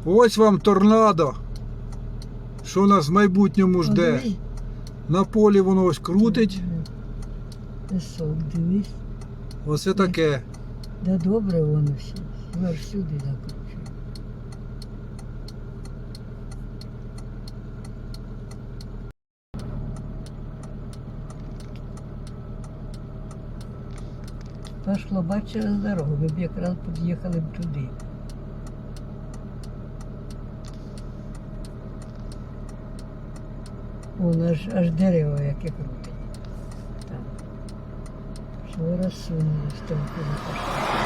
Ось вам торнадо. Що нас в майбутньому жде. Дивись. На полі воно ось крутить. Пісок, дивись. Оце таке. Да добре воно все. Воно ж сюди закручує. Пошло, бач, через дорогу. Ми б якраз під'їхали б туди. Вон аж дерева яке крутить. Там. Що розсунулись там, куди пошли.